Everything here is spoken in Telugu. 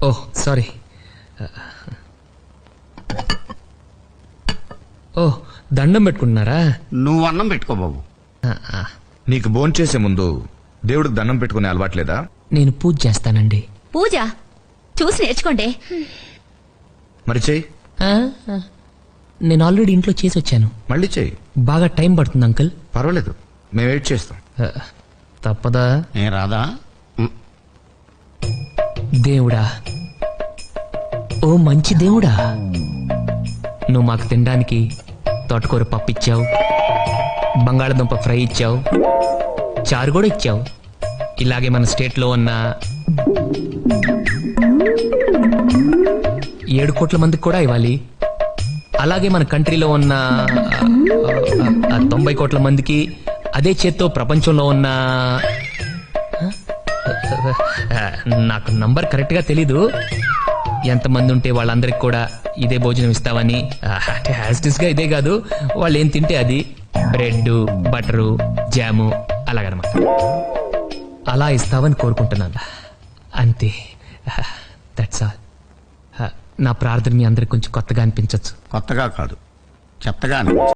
ఓహ్ సారీ. ఓహ్ దండం పెట్టుకుంటున్నారా? నువ్వు అన్నం పెట్టుకో బాబు. నీకు భోంచేసే ముందు దేవుడికి దండం పెట్టుకునే అలవాట్లేదా? నేను పూజ చేస్తానండి. పూజ చూసి నేర్చుకోండి. మరి చెయ్యి. నేను ఆల్రెడీ ఇంట్లో చేసి వచ్చాను. మళ్ళీ చెయ్యి. బాగా టైం పడుతుంది అంకుల్. పర్వాలేదు, మేము వెయిట్ చేస్తాం. తప్పదా? ఏ రాదా? దేవుడా, ఓ మంచి దేవుడా, నువ్వు మాకు తినడానికి తోటకూర పప్పు ఇచ్చావు, బంగాళదుంప ఫ్రై ఇచ్చావు, చారు కూడా ఇచ్చావు. ఇలాగే మన స్టేట్లో ఉన్న 7 కోట్ల మందికి కూడా ఇవ్వాలి. అలాగే మన కంట్రీలో ఉన్న 90 కోట్ల మందికి, అదే చేత్తో ప్రపంచంలో ఉన్న నాకు నంబర్ కరెక్ట్ గా తెలీదు, ఎంతమంది ఉంటే వాళ్ళందరికి కూడా ఇదే భోజనం ఇస్తావని. గా ఇదే కాదు, వాళ్ళు ఏం తింటే అది, బ్రెడ్, బటరు, జాము అలాగనమాట, అలా ఇస్తావని కోరుకుంటున్నాను. అంతే, దట్స్ ఆల్. నా ప్రార్థన మీ అందరికి కొంచెం కొత్తగా అనిపించచ్చు. కొత్తగా కాదు, చెత్తగా అనిపించు.